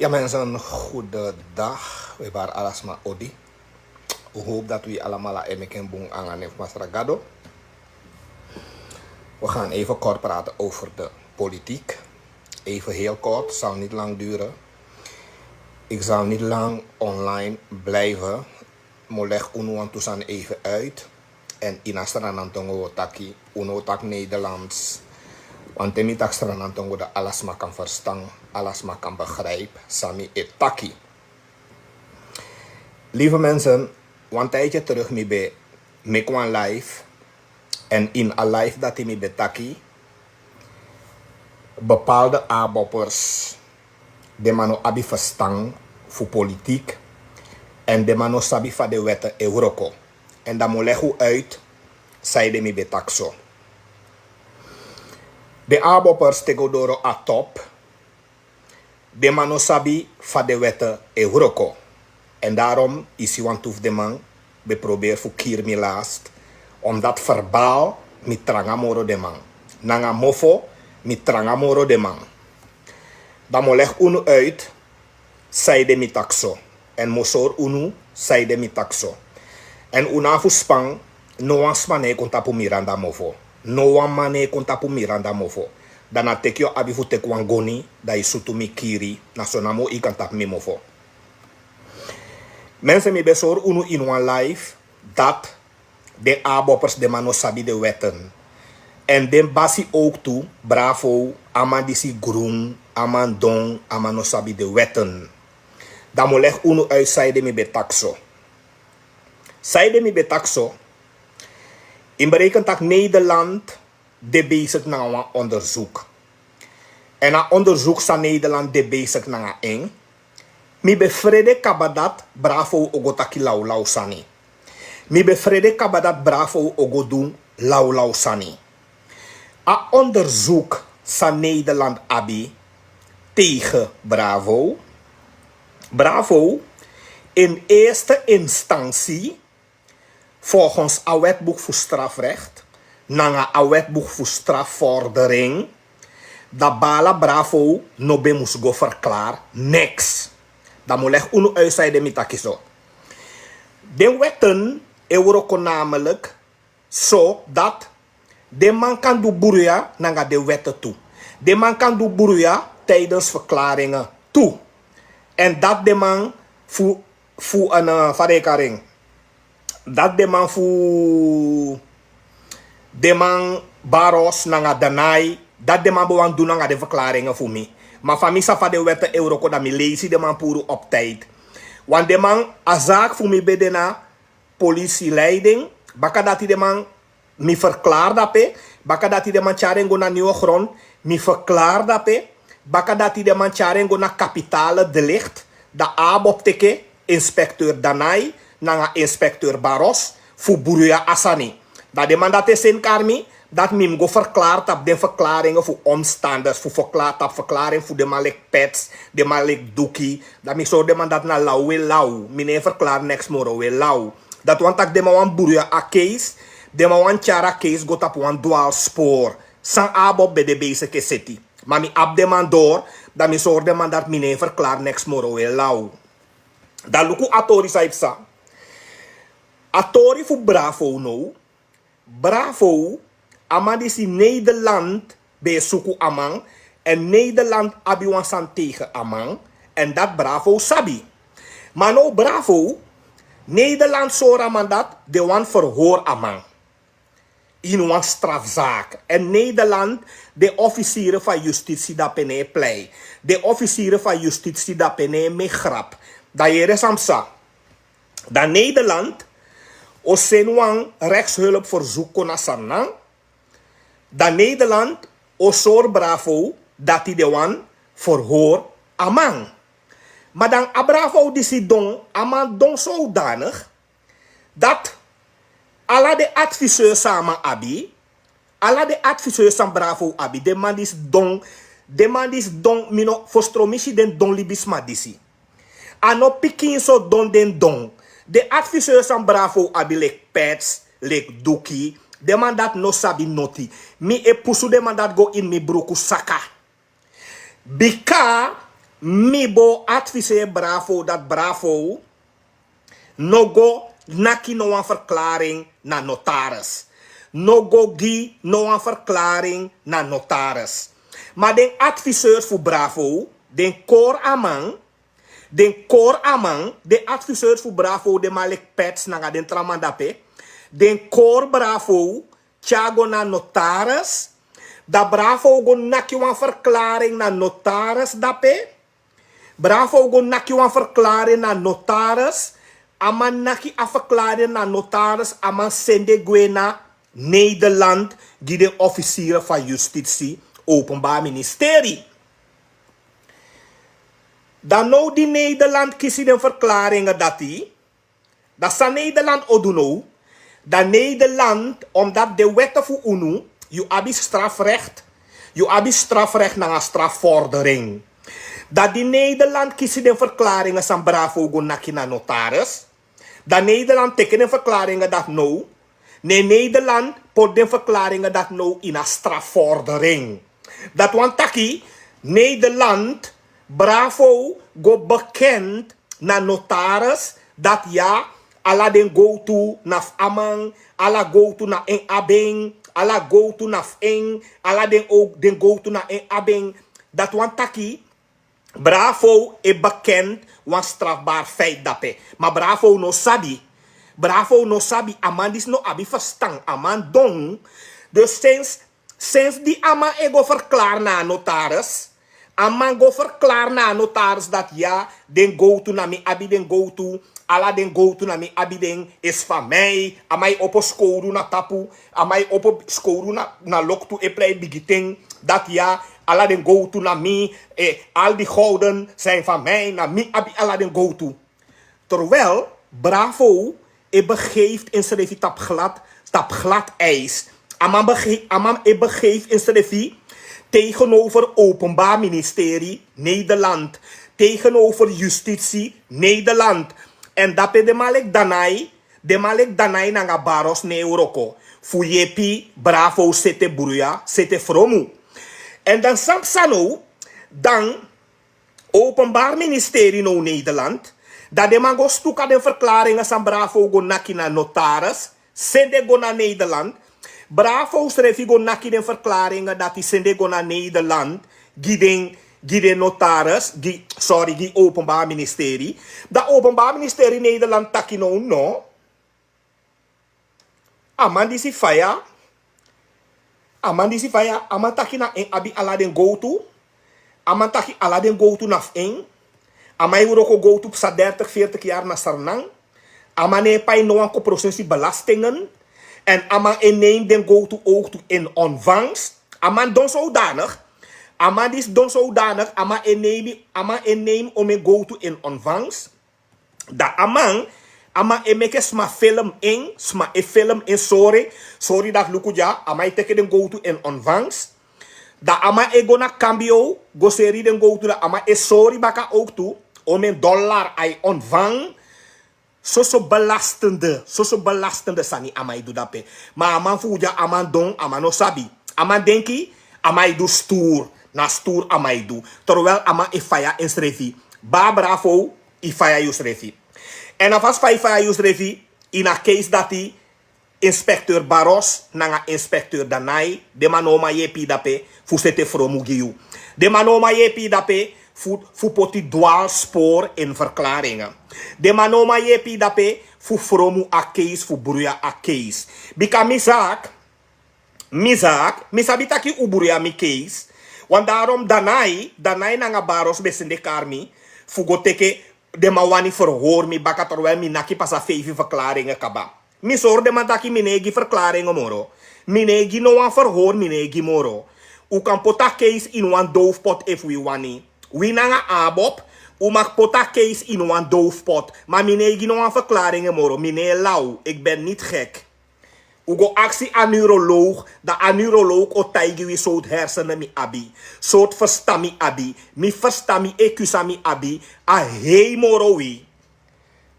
Ja mensen, een goede dag. We waren alasma odi. Ik hoop dat we allemaal een boom aan het masragado. We gaan even kort praten over de politiek. Even heel kort, zal niet lang duren. Ik zal niet lang online blijven. Maar leg uno tussen even uit. En in Astranantongo taki, uno tak Nederlands. Want in tak Astranantongo de alles maar kan verstaan, alles maar kan begrijpen. Sami etaki. Lieve mensen, een tijdje terug me kwam live. En in een live dat ik me taki, bepaalde aboppers, de mano abi verstaan voor politiek. En de mano sabi van de wetten Euroko. En dat moet leggen uit, zei de me betakso. De aboppers tegodoro a top. De mano sabi van de wetten Euroko. En daarom is hij want de man beprobeer voor kier mi last. Omdat verbaal mi trangamoro de man. Nanga mofo mi trangamoro de man. Dan mo leg unu uit, zei de mi takso. En mosor unu, zei de mi takso. En una fu spang, no wan smane kontapu miranda mofo. No wan mane kontapu miranda mofo. Dan a tekyo abi fu tekwan goni, da isutu mi kiri, na sonamo i kantap mi mofo. Mensen mi besor unu in one life, dat de aboppers de mano sabi de wetten. En den basi ook toe, bravo, aman disi groen, aman don, aman no sabi de wetten. Dan mo leg unu uit, zei de mi betakso. Zei de mi betakso, in berekent dat Nederland de bezig naar een onderzoek. En na onderzoek sa Nederland de bezig naar een. Mi befrede kabadat bravo ogotaki lau sani. Mi befrede kabadat bravo ogodun lau sani. A onderzoek sa Nederland abi tegen bravo. Bravo in eerste instantie volgens a wetboek voor strafrecht, nanga a wetboek voor strafvordering, dat bala bravo no be mus go verklaar niks. Dan moet leg unu uitzijde mitakiso. De wetten Euroko namelijk zo dat de man kan doen boeruya nanga de wetten toe. De man kan doen boeruya tijdens verklaringen toe. En dat de man voor een verrekering. Dat de man voor de man baros nanga danai. Dat de man bewan doen nanga de verklaringen voor mij. Maar van mij van de wetten Euroko dat me lezen de man puro op tijd. Want de man a zaak voor mij bedena politieleiding. Baka dat de man me verklaar dat pe. Baka dat de man charengo na nieuwe grond. Me verklaar dat pe. Baka dat de man charengo na kapitale delict. Da abop teke inspecteur Danai. Nanga inspecteur Baros. Fu buruya asani. Dat de man dat is in karmi. Dat mim go verklaard op de verklaringen voor omstanders. Voor verklaard op verklaring voor de malik pets. De malik doekie. Dat mi zo de man dat na lau we lau. Mine verklaar next moro we lau. Dat want dat de man wan buruya a case. De man wan chara case got op wan dual spoor. San abo bij de basic city. Maar mi ab de man door. Dat mi zo de man dat mine verklaar next moro we lau. Dat luku atori saipsa. Atori voor bravo no. Bravo. Amadisi Nederland bij Suku Amang. En Nederland abiwan san tegen Amang. En dat bravo sabi. Maar no bravo. Nederland sora mandat de wan verhoor Amang. In wan strafzaak. En Nederland de officieren van justitie dat pene plei. De officieren van justitie dat pene me grap. Dat je resamsa. Dat Nederland osenwang rechtshulp verzoek kon sanang. Dat Nederland osor bravo dat hij de wan verhoor amang. Maar dan a bravo disi don amang don zodanig dat alla de adviseurs samen abi, alla de adviseurs samen bravo abi, de man is don mino fostromisi den don libisma disi. Ano pikin so don den don. De adviseurs samen bravo abi lek pets, lek doki. De man dat no sabi noti. Mi e pusu de man dat go in mi broku saka. Bika Mi bo adviseer Bravo dat Bravo no go naki no een verklaring na notaris. No go gi no een verklaring na notaris. Maar den adviseurs voor Bravo, den kor amang, de adviseurs voor Bravo, de Malik Pets, naga den tramandape, den kor Bravo, Thiago na notaris, da Bravo go naki een verklaring na notaris dape, Bravo go naki een verklaring na notaris, aman naki a verklaring na notaris, aman sende gwe na Nederland, die de officieren van justitie, openbaar ministerie. Dan nou die Nederland kiezen de verklaringen dat sa Nederland oduno, dat Nederland, omdat de wetten voor UNO, je abi strafrecht naar een strafvordering. Dat die Nederland kiezen de verklaringen van Bravo go naki na notaris, dat Nederland tekenen verklaringen dat nou, nee Nederland pot de verklaringen dat nou in een strafvordering. Dat want taki Nederland Bravo go bekend na notaris dat ja, ala den go to na amang, ala go to na en abeng, ala go to na eng, ala den ook den go to na en abeng. Dat want taki Bravo is bekend wan strafbaar feit dape. Maar Bravo no sabi. Bravo no sabi, aman dis no abi verstang, aman dong. Dus sinds die aman ego verklaar na notaris, aman go verklaar na notaris dat ja, den go to na mi abi den go to, ala den go to na mi abi den is van mij, amai op skoru na tapu, amai op skoru na loktu e plei bigiting, dat ja, ala den go to na mi, al die gouden zijn van mij, na mi abi ala den go to. Terwijl Bravo begeeft in zijn tap glad ijs. Amam begeeft in zijn tegenover Openbaar Ministerie Nederland, tegenover Justitie Nederland. En dat is de Malik Danai nanga baros ne Euroko. Fuyepi Bravo sete bruya, sete fromu. En dan Samsano, dan Openbaar Ministerie no Nederland, dat de man go stuka de verklaringen van Bravo go naki na notaris, sende go na Nederland. Bravo schreef go naki de verklaringen dat hij sende go na Nederland, giden notaris, die Openbaar Ministerie. Dat Openbaar Ministerie Nederland taki no. Aman disi faya, aman taki na en abi aladen go to, aman taki aladen go to naf en. Amai uroko go to sa 30, 40 jaar na Sarnang. Amane pay no an procentie belastingen. En ama neem den go to ook to in onvangst. Aman don zodanig. Aman is don zodanig. Ama neem om een go to in onvangst. Da ama emeke sma film in sorry dat lukuja. Ama teke den go to in onvangst. Da ama ego na cambio, go seri den go to da ama sorry baka ook toe, om een dollar ay ontvang. Soso belastende sani amai do dape. Maar aman fuja aman don, aman no sabi. Aman denki, amai do stoer. Na stoer amai do. Terwijl ama ifaya in srefi. Ba Bravo, ifaya yus refi. En afas ifaya yus refi, in a case dat die inspecteur Baros nanga inspecteur Danai de manoma yepi dape fu sete fromu giu. De manoma yepi dape fu poti dwal spoor in verklaringen. De manoma yepi dape fu fromu a case fu bruya a case. Bika misabitaki u bruya mi case. Want daarom Danai nanga Baros besende karmi fu go teke de mawani verhoor mi baka terwijl mi naki pasa 5 verklaringen kaba. Mi sorde mataki minegi verklaringen moro. Minegi no wan verhoor minegi moro. U kan pota case in wan doofpot if we wani. We nanga abop. U mag pota case in wan doofpot. Maar minegi no wan verklaringen moro. Mine lau. Ik ben niet gek. U go actie aan neuroloog. Da aan neuroloog o taigi wi soort hersenen mi abi. Soort verstami abi. Mi verstami ekusami abi. A hei moro wi.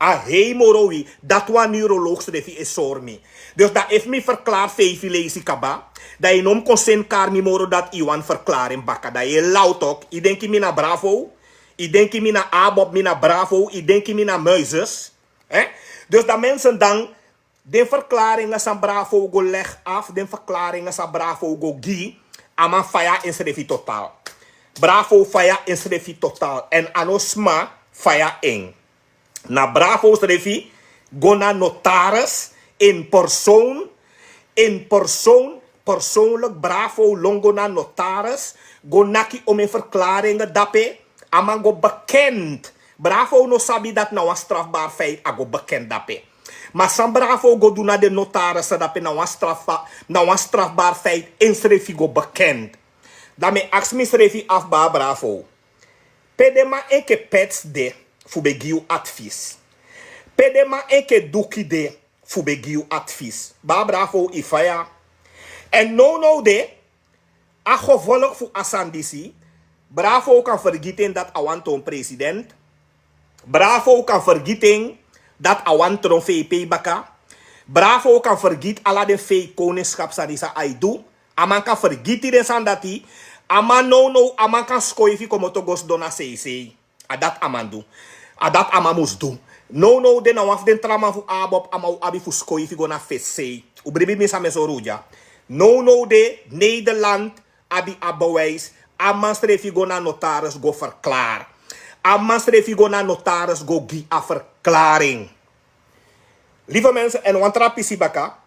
A hei morowi, dat wa neuroloog schreef is sormi. Dus dat heeft me verklaard vijfie lezi kaba. Dat je nom konsen kar mi moro dat iwan verklaring baka. Dat je laut ook. I denk je na Bravo. I denki mina abob, mina bravo. I denki mina muizes. Dus dat mensen dan de verklaringen van bravo go leg af. De verklaringen van bravo go gi. Ama faya inschrevi totaal. Bravo faya inschrevi totaal. En anosma faya ing. Na bravo schrevi go na notaris in persoon. In persoon. Persoonlijk bravo longo na notaris. Go naki om in verklaringen dape. Ama go bekend. Bravo no sabi dat nou een strafbaar feit. Ago bekend dape. Maar san bravo go do na de notaris dape nou een strafbaar feit. Inschrevi go bekend. Dame aks mi schrevi af ba bravo. Pedema eke pets de. Fu begiu advies. Pedema eke duki de. Fu begiu advies. Ba bravo ifaya. En no de, a gevolg voor Asandisi, bravo kan vergeten dat awanton president. Bravo kan vergeten dat awanton VP baka. Bravo kan vergeten ala de fake koningschap sanisa aidu. Aman kan vergeten de sandati. Aman no, aman kan skoifi como togos dona CC. Adat aman do. Adat aman mus do. No, de nou af den trama fu abob ama u abi fu skoifi go na fese. U bribi misa meso ruja. No de Nederland abi abewijs. Amman strefi go na notaris go verklaar. Amman strefi go na notaris go gi a verklaring. Lieve mensen, en want rapisi baka.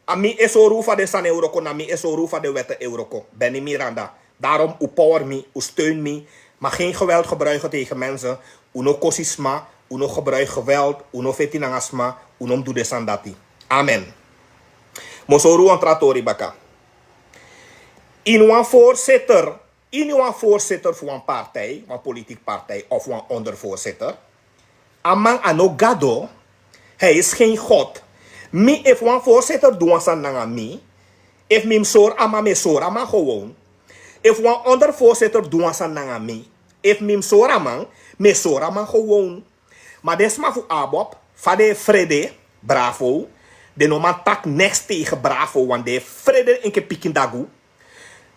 Ami esoru van de san euroko na mi esoru van de wetten euroko. Benny Miranda. Daarom u power me, u steun me. Maar geen geweld gebruiken tegen mensen. Uno kosisma, uno gebruik geweld, uno fetinangasma, uno doe de sandati. Amen. Mosoru antratori baka. In een voorzitter voor een partij, een politieke partij of een ondervoorzitter. Amang anogado, hij is geen god. Mi if een voorzitter doen san nanga mi, if mim soor ama me soor ama gewoon. If een ondervoorzitter doen san nanga mi, if mim soor amang, me soor ama gewoon. Maar desma voor abob, fade vrede, bravo. De noman tak next tegen bravo, want de vrede in ke pikindagu.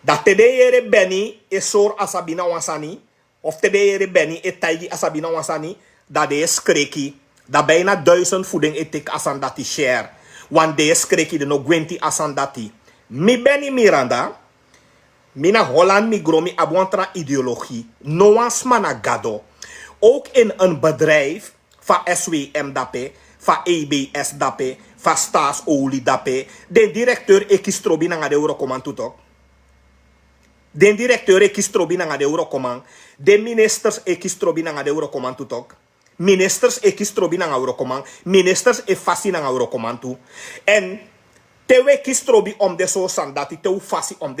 Dat te de yere beni e sor asabina wansani, of te de yere beni e taigi asabina wansani, dat de skreki, dat bijna 1000 voeding etik asandati share. Want de skreki de no gwenti asandati. Mi beni Miranda, mina Holland mi gromi abuantra ideologie, no wansmana gado. Ook in een bedrijf van SWM dape, van EBS dape, van Staatsolie dape, de directeur ekistrobi nanga de Eurocommand tutok. De directeur ekistrobi nanga de Eurocommand, de ministers ekistrobi nanga de Eurocommand tutok. Ministers ekistrobi nanga Eurocommand, ministers e fasi nanga Eurocommand tu. En tewe kistrobi om de so sandati, tewe fasi om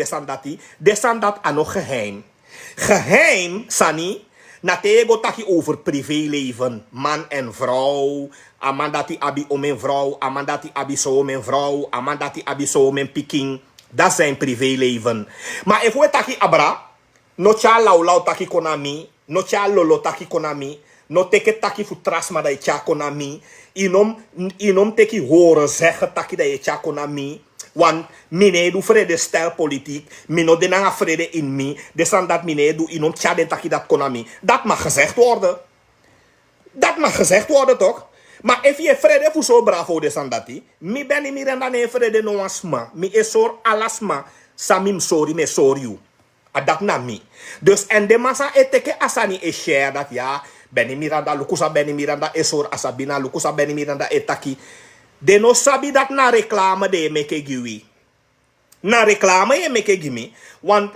de sandat ano geheim. Geheim, Sani, na tego taki over privéleven, man en vrouw. Amandati abi om een vrouw, amandati abi zo om een vrouw, amandati abi zo om een piking. Dat zijn privéleven. Maar if we taki abra, no cha lau taki konami, no cha lolo taki konami, no teke taki fu trasma da cha konami, inom teki horen zeggen taki da cha konami. Want mine du vrede stijl politiek, mino de nanga vrede in mi, desan dat mine du inom cha den taki dat konami. Dat mag gezegd worden. Dat mag gezegd worden toch? Maar if je vrede voor zo bravo de sandati, mi ben niet meer dan een vrede no asma, mi esor alasma, samim sorry me sorry. Dat na mi. Dus en de massa eteke asani e share dat ja, Benny Miranda, lukusa Benny Miranda esor asabina, lukusa Benny Miranda etaki. De no sabi dat na reclame de meke giwi. Na reclame je meke gimi, want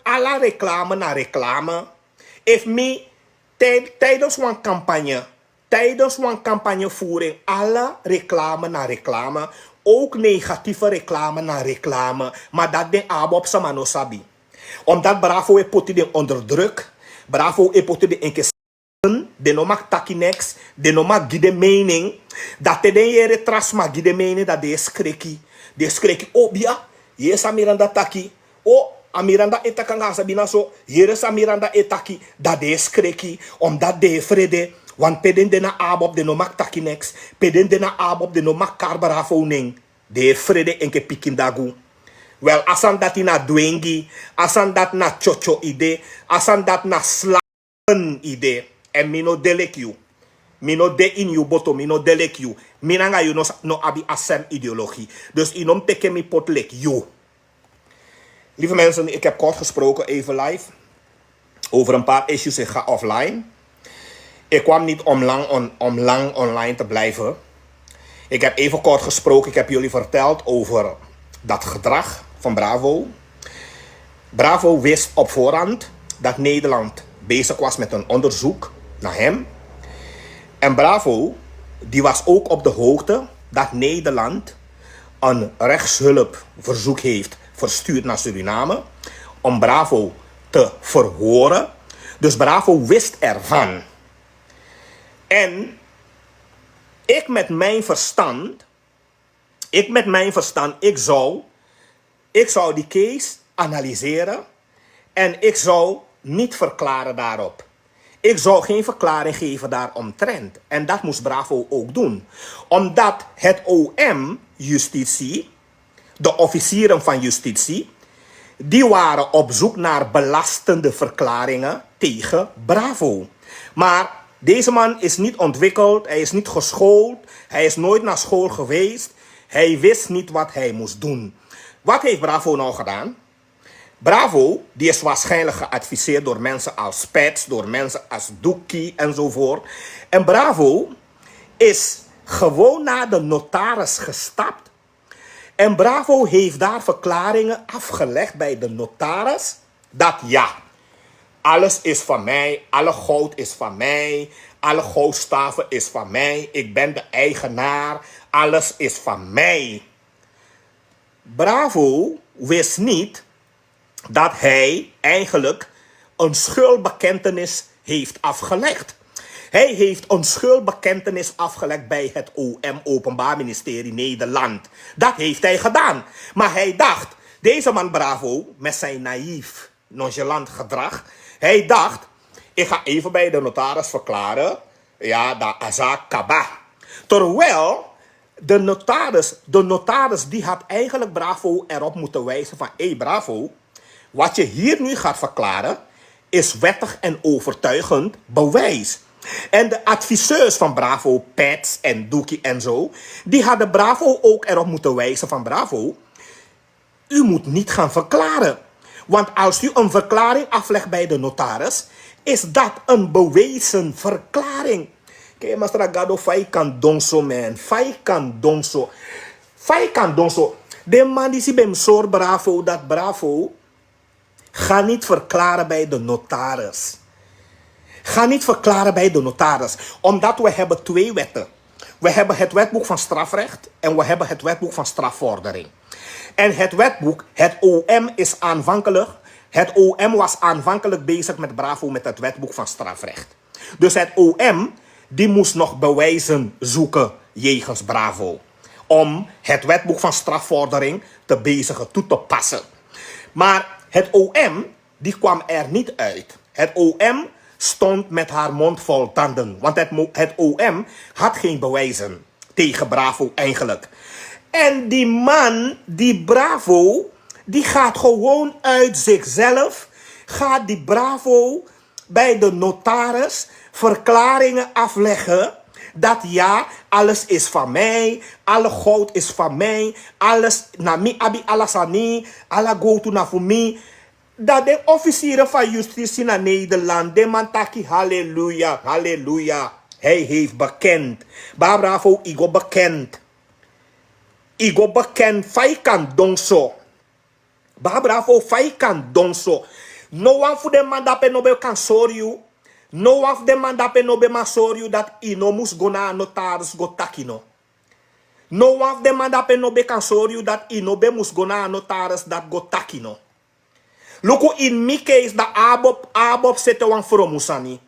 ala reclame na reclame. If mi tijdens een campagne. Tijdens een campagnevoering, alle reclame naar reclame, ook negatieve reclame naar reclame, maar dat de abob samano sabi. Omdat bravo e poti onder druk, bravo e poti de enkesen, de no mak takinex, de no mak gide mening, dat de yere trasma gide mening dat de skreki, oh bia, yes Miranda taki, oh Amiranda etakanga sabina so, yes Miranda etaki, dat de skreki, omdat de vrede. Want peden de na abob de no mak takinex, peden de na abob de no mak karbarafoning, de vrede enke pikindagu. Wel, asan dat na dwengi, asan dat na chocho ide, asan dat na sla. een idee. En mino delek you. Mino de in you boto, mino delek you. Minanga you no abi asem ideologie. Dus inom teke mi potlek you. Lieve mensen, ik heb kort gesproken, even live. Over een paar issues, ik ga offline. Ik kwam niet om lang online te blijven. Ik heb even kort gesproken, ik heb jullie verteld over dat gedrag van Bravo. Bravo wist op voorhand dat Nederland bezig was met een onderzoek naar hem. En Bravo, die was ook op de hoogte dat Nederland een rechtshulpverzoek heeft verstuurd naar Suriname om Bravo te verhoren. Dus Bravo wist ervan. En ik met mijn verstand, ik zou die case analyseren en ik zou niet verklaren daarop. Ik zou geen verklaring geven daaromtrent. En dat moest Bravo ook doen. Omdat het OM, justitie, de officieren van justitie, die waren op zoek naar belastende verklaringen tegen Bravo. Maar deze man is niet ontwikkeld, hij is niet geschoold, hij is nooit naar school geweest. Hij wist niet wat hij moest doen. Wat heeft Bravo nou gedaan? Bravo, die is waarschijnlijk geadviseerd door mensen als Spets, door mensen als Doekie enzovoort. En Bravo is gewoon naar de notaris gestapt. En Bravo heeft daar verklaringen afgelegd bij de notaris. Dat ja, alles is van mij, alle goud is van mij, alle goudstaven is van mij. Ik ben de eigenaar, alles is van mij. Bravo wist niet dat hij eigenlijk een schuldbekentenis heeft afgelegd. Hij heeft een schuldbekentenis afgelegd bij het OM, Openbaar Ministerie Nederland. Dat heeft hij gedaan. Maar hij dacht, deze man Bravo, met zijn naïef, nonchalant gedrag, hij dacht, ik ga even bij de notaris verklaren, ja, dat Azak Kaba. Terwijl de notaris die had eigenlijk Bravo erop moeten wijzen van, hé Bravo, wat je hier nu gaat verklaren is wettig en overtuigend bewijs. En de adviseurs van Bravo, Pets en Doekie en zo, die hadden Bravo ook erop moeten wijzen van Bravo, u moet niet gaan verklaren. Want als u een verklaring aflegt bij de notaris, is dat een bewezen verklaring. Kijk, maar stragado, fai kan donso, man. Fai kan donso. De man die bij hem Bravo, dat Bravo, ga niet verklaren bij de notaris. Ga niet verklaren bij de notaris. Omdat we hebben twee wetten. We hebben het wetboek van strafrecht en we hebben het wetboek van strafvordering. En het wetboek, het OM is aanvankelijk, het OM was aanvankelijk bezig met Bravo met het wetboek van strafrecht. Dus het OM, die moest nog bewijzen zoeken jegens Bravo. Om het wetboek van strafvordering te bezigen, toe te passen. Maar het OM, die kwam er niet uit. Het OM stond met haar mond vol tanden. Want het OM had geen bewijzen tegen Bravo eigenlijk. En die man, die Bravo, die gaat gewoon uit zichzelf, gaat die Bravo bij de notaris verklaringen afleggen dat ja, alles is van mij, alle goud is van mij, alles, na mi abi alasani, alla go to na voor mij. Dat de officieren van justitie naar Nederland, de man taki halleluja, halleluja. Hij heeft bekend. Bravo, igo bekend. Igo bekend, fai kan donso. Bravo, fai kan donso. No one for the man dat pe no be kan sorry. No one for the man dat pe no be ma sorry dat ino mus go na notaris go takino. No one for the man dat pe no be kan sorry dat ino be mus go na notaris dat go takino. Loko in mi case da abob sete wan fromusani.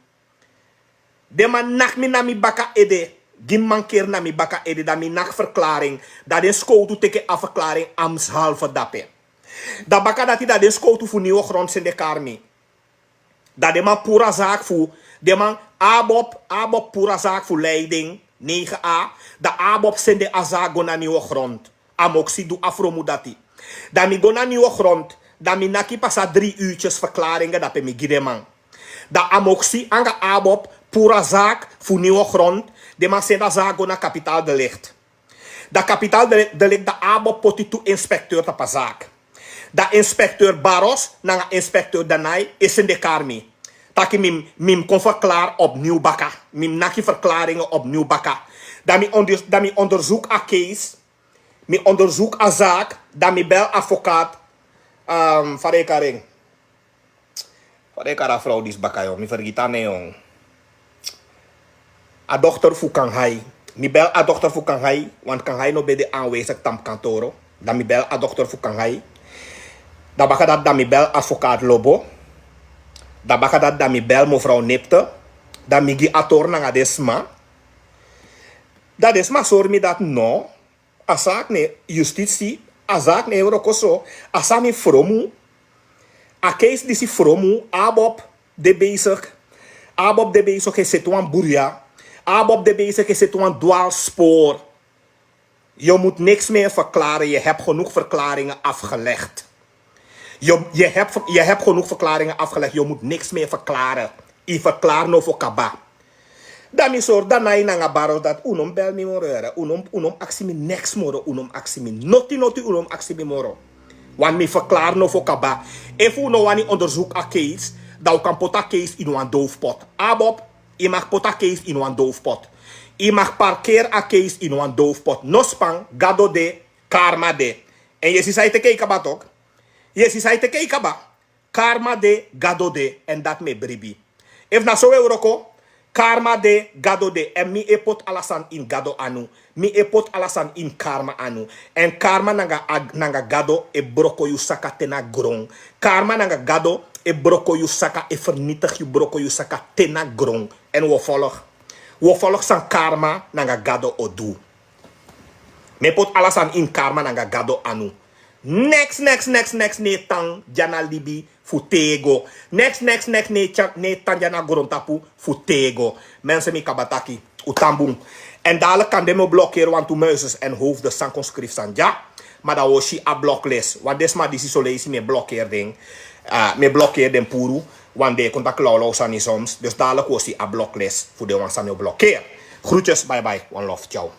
De man nak mi na mi baka ede. Gim mankeer na mi baka ede da mi nak verklaring. Da den skoutu teke a verklaring amshalve dape. Da baka dati da den skoutu fu nieuwe grond in de karmi. Da de man pura zaak fu. De man abob pura zaak fu leiding. 9a. Da abob sende a zaak go na nieuwe grond. Amoxi du afromu dati. Da mi go na nieuwe grond. Dan mi naki pasa 3 uurtjes verklaringen dat pe mi gide man. Da amoxie anga abop, pura zaak, voor nieuwe grond. De man zegt dat zaak go naar kapitaal de licht. Da kapitaal de licht, da abop poti tu inspecteur ta zaak. Da inspecteur Barros, na inspecteur Danai, is in de karmi. Taki mim kon verklaar opnieuw bakka. Mim naki verklaringen opnieuw bakka. Da mi onderzoek a case. Mi onderzoek a zaak. Da mi bel advocaat. Farekaring. Farekara vrouw die is bakka jong. Mi vergita ne jong. A dochter fu Kanghai. Mi bel a dochter fu Kanghai. Want Kanghai no be de aanwezig tam kantoro. Da mi bel a dochter fu Kanghai. Da baka dat da mi bel advocaat Lobo. Da baka dat da mi bel mevrouw Nipte. Da mi gi ator na desma. Da desma sor mi dat no. Asak ne justitie. Asak ne eurokoso. Asa mi fromu. A case disi fromu. Abop de bezig. Abop de bezig is setuan buria. Abop de bezig is setuan dwaalspoor. Je moet niks meer verklaren. Je hebt genoeg verklaringen afgelegd. Je hebt genoeg verklaringen afgelegd. Je moet niks meer verklaren. Je verklaart no voor kaba. Dan is er dan na baro dat unom bel mi morere. Unom actie mi next moro. Unom actie mi noti unom actie mi moro. Want mi verklaar no voor kaba. If u no wani onderzoek a case. Dan kan pota case in een doofpot. Abop. Je mag pota case in een doofpot. Je mag parkeer a case in een doofpot. No spang. Gado de. Karma de. En je ziet te kijken wat ook. Yes, is hij te kijken ba. Karma de gado de en dat me bribi. If na so euroko, karma de gado de en mi epot alasan in gado anu. Mi epot alasan in karma anu. En karma nanga gado e broko yu saka tena grong. Karma nanga gado e broko yu saka e vernietig yu broko yu saka tena grong. En we volg san karma nanga gado odu. Me pot alasan in karma nanga gado anu. Next ne tang jana libi futego. Next ne tang jana gorontapu futego. Mensen mi kabataki utambung. En dadelijk kan de me blokkeren want toen muizes en hoofden circonscript zijn ja. Maar dan was je a blocklist. Want desma disi solesi me blokkeer ding. Me blokkeer den puru. Want de contact lauw zijn soms. Dus dadelijk was je a blocklist voor de wansa me blokkeer. Groetjes, bye bye. One love, ciao.